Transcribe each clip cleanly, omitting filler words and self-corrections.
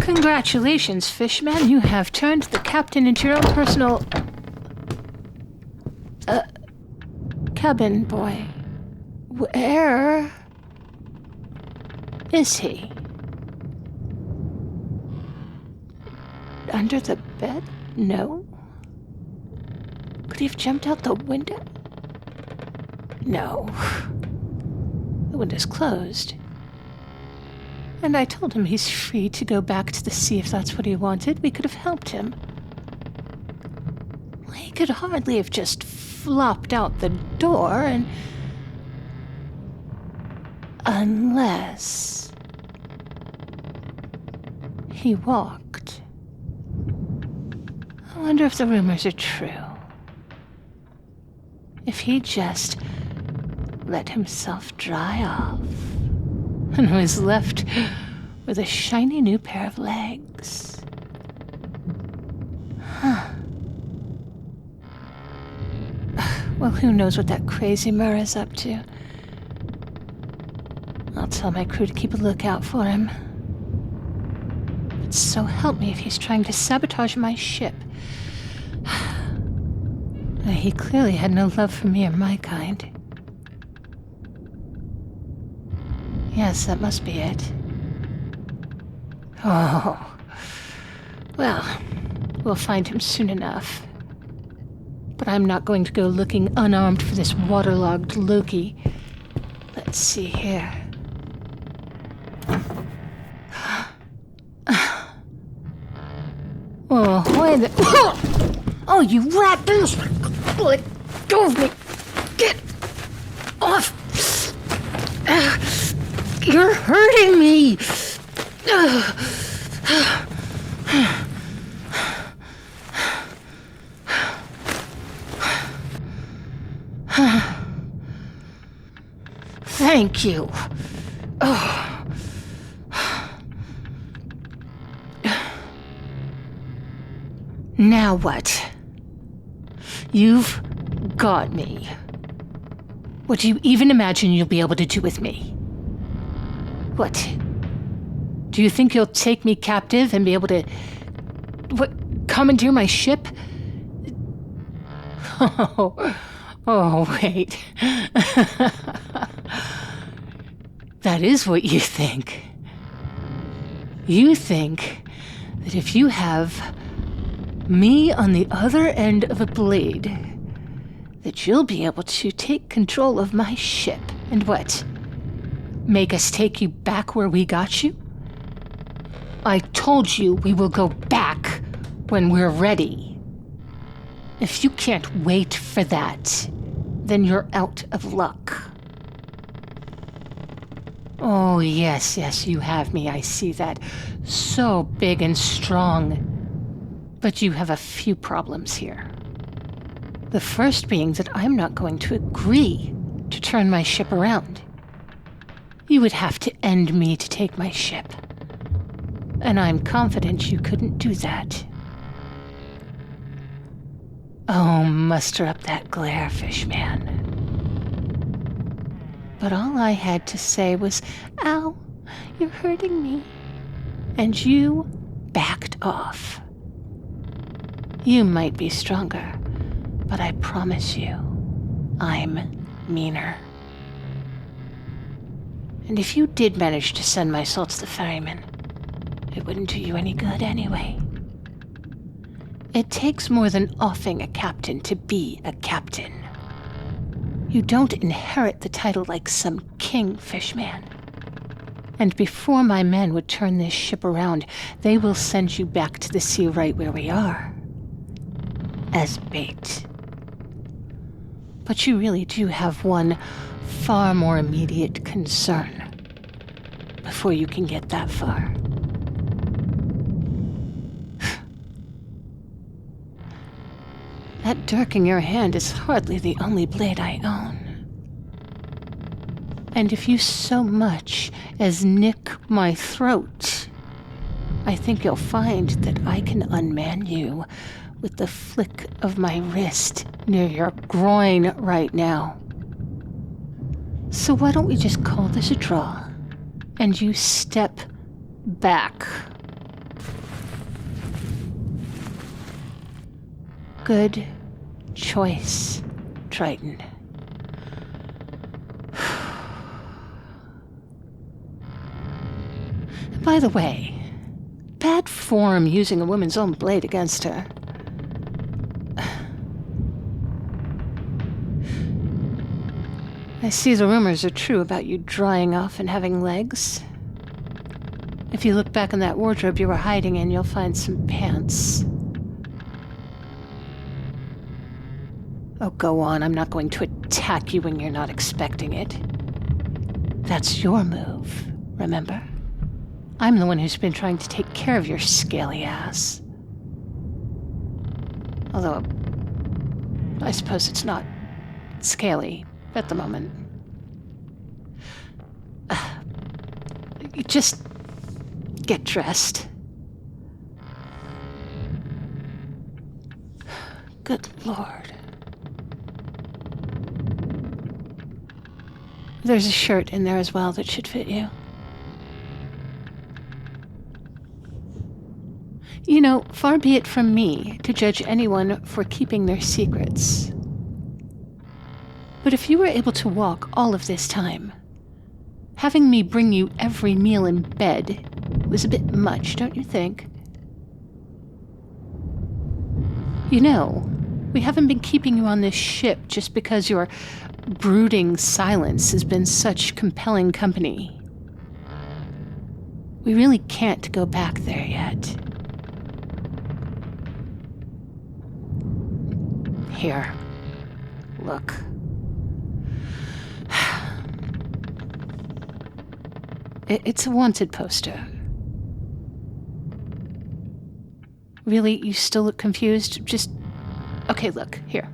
Congratulations, Fishman. You have turned the captain into your own personal... cabin boy. Where... is he? Under the bed? No. Could he have jumped out the window? No. The window's closed. And I told him he's free to go back to the sea if that's what he wanted. We could have helped him. He could hardly have just flopped out the door and... unless... he walked. I wonder if the rumors are true. If he just let himself dry off and was left with a shiny new pair of legs. Huh. Well, who knows what that crazy Murr is up to. I'll tell my crew to keep a lookout for him. But so help me if he's trying to sabotage my ship. He clearly had no love for me or my kind. Yes, that must be it. Oh. Well, we'll find him soon enough. But I'm not going to go looking unarmed for this waterlogged Loki. Let's see here. Oh, why the... Oh, you rat bastard! Let go of me! Get off! You're hurting me! Thank you. Oh. Now what? You've got me. What do you even imagine you'll be able to do with me? What? Do you think you'll take me captive and be able to... commandeer my ship? Oh, wait. That is what you think. You think that if you have me on the other end of a blade, that you'll be able to take control of my ship and what? Make us take you back where we got you? I told you we will go back when we're ready. If you can't wait for that, then you're out of luck. Oh, yes, you have me, I see that. So big and strong. But you have a few problems here. The first being that I'm not going to agree to turn my ship around. You would have to end me to take my ship. And I'm confident you couldn't do that. Oh, muster up that glare, Fishman. But all I had to say was, ow, you're hurting me. And you backed off. You might be stronger, but I promise you, I'm meaner. And if you did manage to send my soul to the ferryman, it wouldn't do you any good anyway. It takes more than offing a captain to be a captain. You don't inherit the title like some king, Fishman. And before my men would turn this ship around, they will send you back to the sea right where we are. As bait. But you really do have one far more immediate concern before you can get that far. That dirk in your hand is hardly the only blade I own. And if you so much as nick my throat, I think you'll find that I can unman you with the flick of my wrist near your groin right now. So why don't we just call this a draw, and you step back? Good choice, Triton. By the way, bad form using a woman's own blade against her. I see the rumors are true about you drying off and having legs. If you look back in that wardrobe you were hiding in, you'll find some pants. Oh, go on. I'm not going to attack you when you're not expecting it. That's your move, remember? I'm the one who's been trying to take care of your scaly ass. Although, I suppose it's not scaly at the moment. You just get dressed. Good Lord. There's a shirt in there as well that should fit you. You know, far be it from me to judge anyone for keeping their secrets. But if you were able to walk all of this time, having me bring you every meal in bed was a bit much, don't you think? You know, we haven't been keeping you on this ship just because your brooding silence has been such compelling company. We really can't go back there yet. Here, look. It's a wanted poster. Really, you still look confused? Just... Okay, look, here.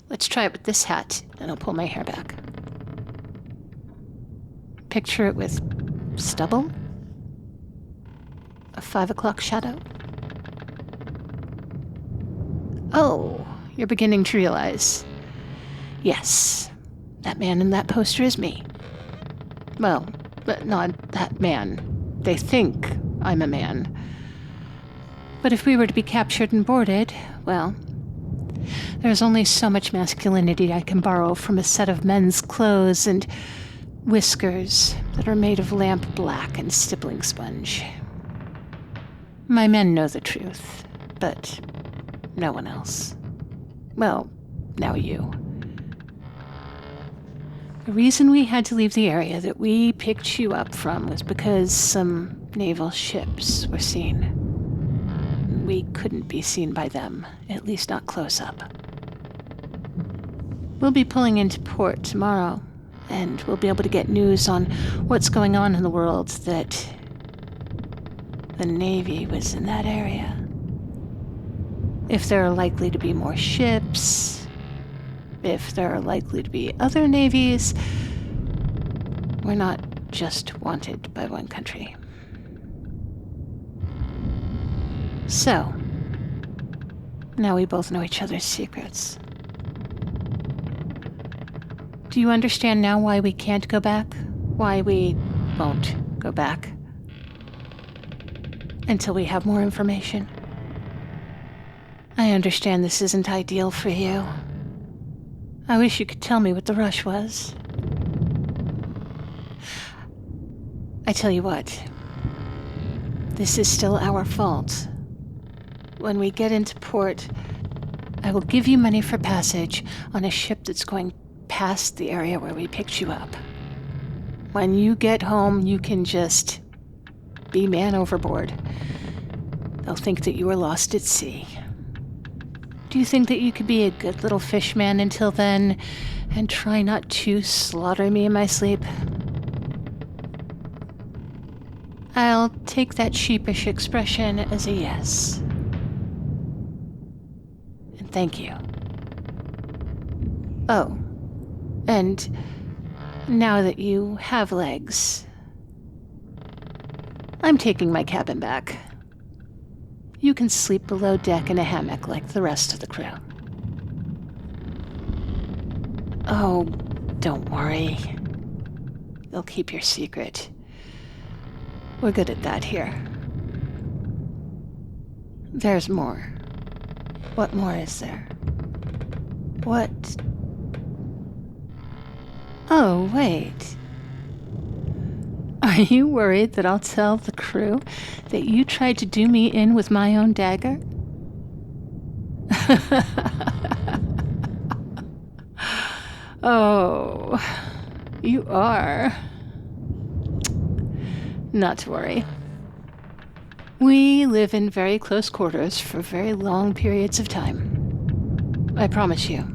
Let's try it with this hat, and I'll pull my hair back. Picture it with stubble? A 5 o'clock shadow? Oh, you're beginning to realize. Yes, that man in that poster is me. Well, but not that man. They think I'm a man. But if we were to be captured and boarded, well, there's only so much masculinity I can borrow from a set of men's clothes and whiskers that are made of lamp black and stippling sponge. My men know the truth, but no one else. Well, now you. The reason we had to leave the area that we picked you up from was because some naval ships were seen. We couldn't be seen by them, at least not close up. We'll be pulling into port tomorrow, and we'll be able to get news on what's going on in the world that the Navy was in that area. If there are likely to be more ships, if there are likely to be other navies, we're not just wanted by one country. So, now we both know each other's secrets. Do you understand now why we can't go back? Why we won't go back? Until we have more information. I understand this isn't ideal for you. I wish you could tell me what the rush was. I tell you what, this is still our fault. When we get into port, I will give you money for passage on a ship that's going past the area where we picked you up. When you get home, you can just be man overboard. They'll think that you were lost at sea. Do you think that you could be a good little fishman until then and try not to slaughter me in my sleep? I'll take that sheepish expression as a yes. And thank you. Oh, and now that you have legs, I'm taking my cabin back. You can sleep below deck in a hammock like the rest of the crew. Oh, don't worry. They'll keep your secret. We're good at that here. There's more. What more is there? What? Oh, wait. Are you worried that I'll tell the crew that you tried to do me in with my own dagger? Oh, you are. Not to worry. We live in very close quarters for very long periods of time. I promise you.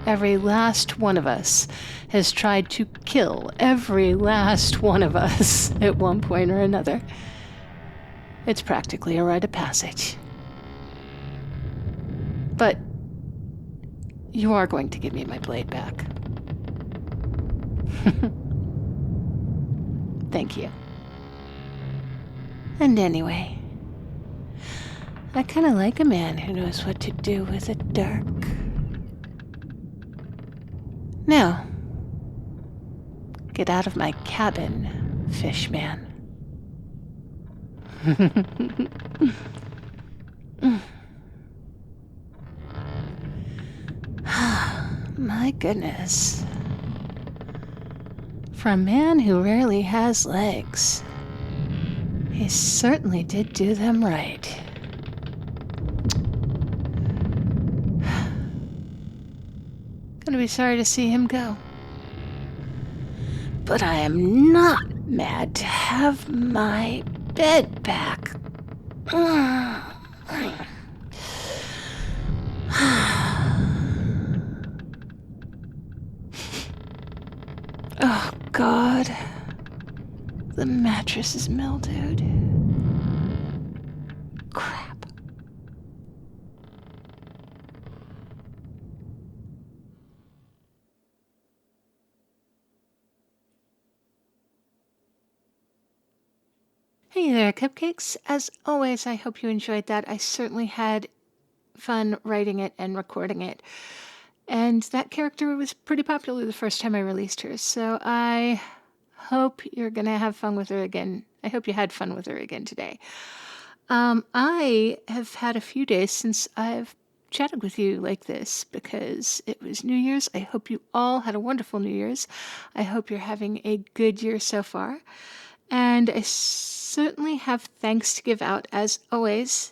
Every last one of us has tried to kill every last one of us at one point or another. It's practically a rite of passage. But you are going to give me my blade back. Thank you. And anyway, I kind of like a man who knows what to do with the dark. Now, get out of my cabin, fish man. My goodness. For a man who rarely has legs, he certainly did do them right. Gonna be sorry to see him go. But I am not mad to have my bed back. Oh, God. The mattress is mildewed. Crap. Hey there, cupcakes. As always, I hope you enjoyed that. I certainly had fun writing it and recording it. And that character was pretty popular the first time I released her, so I hope you're going to have fun with her again. I hope you had fun with her again today. I have had a few days since I've chatted with you like this because it was New Year's. I hope you all had a wonderful New Year's. I hope you're having a good year so far. And I certainly have thanks to give out as always.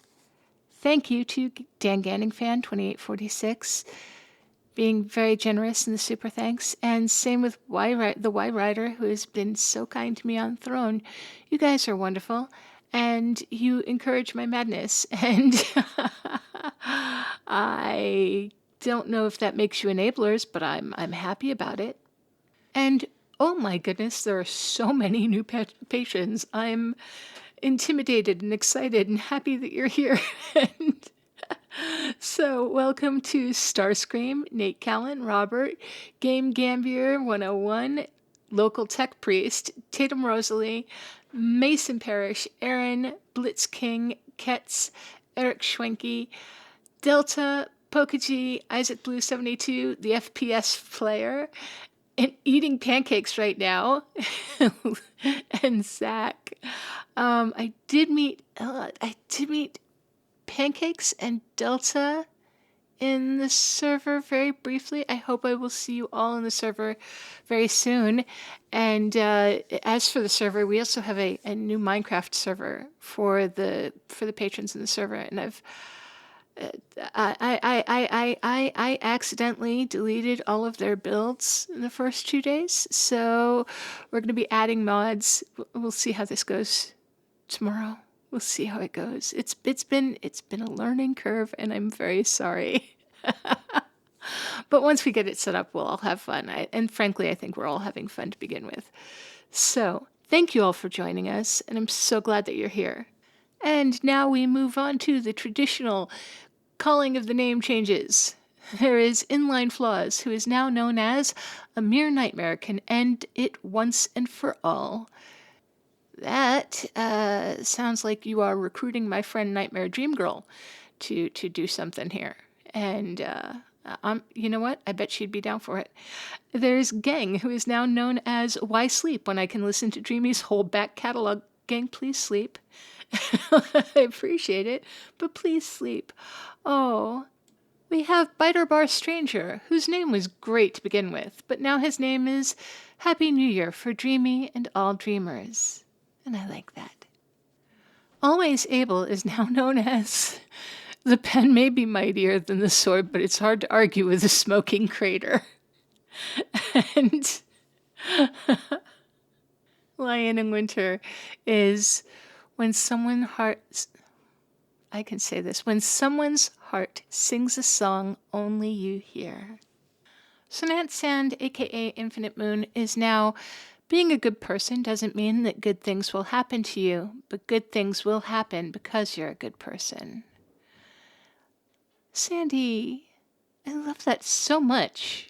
Thank you to Dan Ganning Fan 2846 being very generous in the super thanks, and same with the Y Rider, who has been so kind to me on Throne. You guys are wonderful, and you encourage my madness, and I don't know if that makes you enablers, but I'm happy about it. And oh my goodness, there are so many new patrons. I'm intimidated and excited and happy that you're here. And so, welcome to Starscream, Nate Callan, Robert, Game Gambier 101, Local Tech Priest, Tatum Rosalie, Mason Parrish, Aaron, Blitz King, Ketz, Eric Schwenke, Delta, Pokeji, Isaac Blue 72, the FPS player, and eating pancakes right now, and Zach. I did meet Pancakes and Delta in the server very briefly. I hope I will see you all in the server very soon. And as for the server, we also have a new Minecraft server for the patrons in the server, and I accidentally deleted all of their builds in the first 2 days, so we're going to be adding mods. We'll see how this goes tomorrow. We'll see how it goes. It's been a learning curve, and I'm very sorry. But once we get it set up, we'll all have fun. And frankly, I think we're all having fun to begin with. So thank you all for joining us, and I'm so glad that you're here. And now we move on to the traditional calling of the name changes. There is Inline Flaws, who is now known as A Mere Nightmare Can End It Once and For All. That sounds like you are recruiting my friend Nightmare Dream Girl to do something here. And you know what? I bet she'd be down for it. There's Gang, who is now known as Why Sleep When I Can Listen to Dreamy's whole back catalog Gang, please sleep. I appreciate it, but please sleep. Oh, we have Biter Bar Stranger, whose name was great to begin with, but now his name is Happy New Year for Dreamy and All Dreamers. And I like that. Always Able is now known as the pen may be mightier than the sword, but it's hard to argue with a smoking crater. And Lion in Winter is when someone heart. I can say this. When someone's heart sings a song only you hear. So Nant Sand, aka Infinite Moon, is now being a good person doesn't mean that good things will happen to you, but good things will happen because you're a good person. Sandy, I love that so much.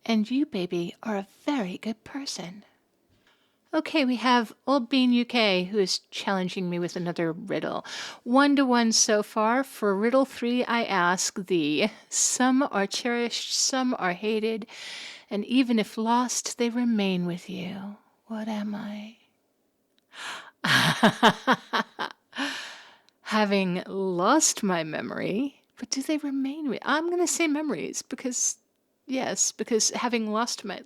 And you, baby, are a very good person. Okay, we have Old Bean UK, who is challenging me with another riddle. 1-1 so far. For riddle 3, I ask thee. Some are cherished, some are hated, and even if lost, they remain with you. What am I? Having lost my memory, but do they remain with? I'm going to say memories because, yes, because having lost my.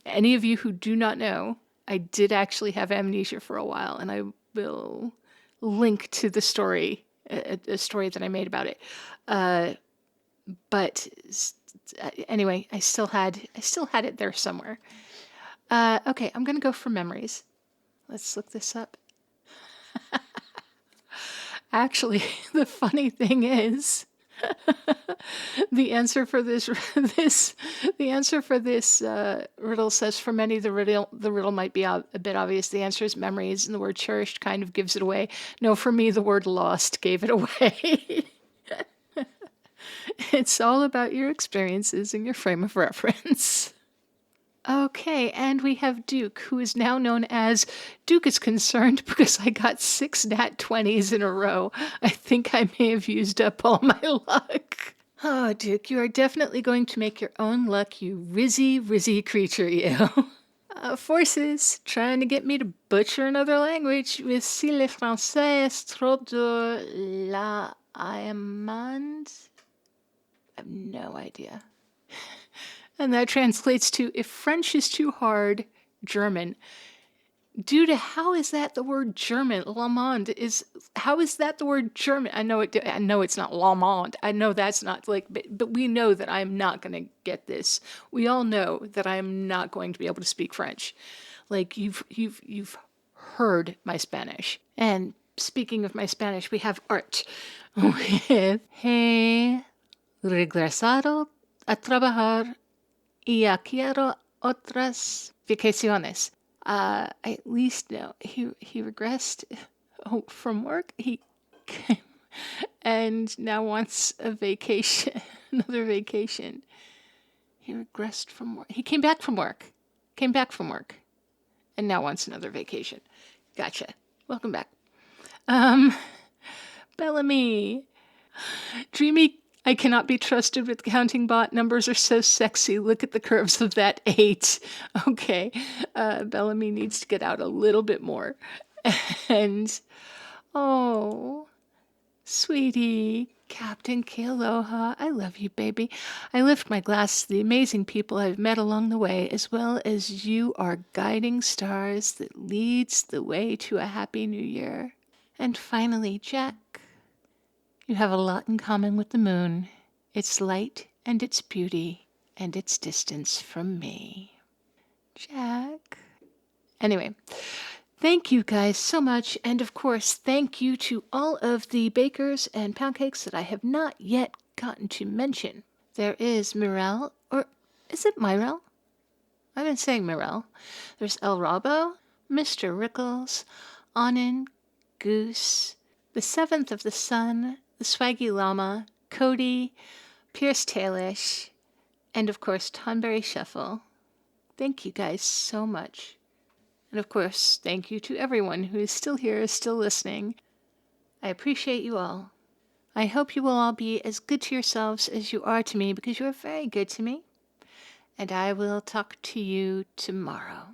Any of you who do not know, I did actually have amnesia for a while, and I will link to the story, a story that I made about it. But anyway, I still had it there somewhere. Okay, I'm gonna go for memories. Let's look this up. Actually, the funny thing is, the answer for this riddle says for many the riddle might be a bit obvious. The answer is memories, and the word cherished kind of gives it away. No, for me the word lost gave it away. It's all about your experiences and your frame of reference. Okay, and we have Duke, who is now known as Duke is concerned because I got 6 nat 20s in a row. I think I may have used up all my luck. Oh, Duke, you are definitely going to make your own luck, you rizzy creature, you. Forces trying to get me to butcher another language with si le français est trop de la amande. I have no idea. And that translates to, if French is too hard, German. Due to how is that the word German? L'amande is, how is that the word German? I know it's not l'amande. I know that's not like, but we know that I'm not going to get this. We all know that I am not going to be able to speak French. Like you've heard my Spanish. And speaking of my Spanish, we have art with he regresado a trabajar y quiero otras vacaciones. I at least know he regressed from work. He came and now wants a vacation, another vacation. He regressed from work. He came back from work, and now wants another vacation. Gotcha. Welcome back. Bellamy. Dreamy, I cannot be trusted with counting bot. Numbers are so sexy. Look at the curves of that 8. Okay. Bellamy needs to get out a little bit more. And, oh, sweetie, Captain Kealoha, I love you, baby. I lift my glass to the amazing people I've met along the way, as well as you are guiding stars that leads the way to a happy new year. And finally, Jack. You have a lot in common with the moon, its light and its beauty and its distance from me. Jack. Anyway, thank you guys so much. And of course, thank you to all of the bakers and pound cakes that I have not yet gotten to mention. There is Mirel, or is it Myrel? I've been saying Mirel. There's El Rabo, Mr. Rickles, Anin, Goose, the 7th of the Sun, the Swaggy Llama, Cody, Pierce Tailish, and of course Tonberry Shuffle. Thank you guys so much. And of course, thank you to everyone who is still here, still listening. I appreciate you all. I hope you will all be as good to yourselves as you are to me, because you are very good to me. And I will talk to you tomorrow.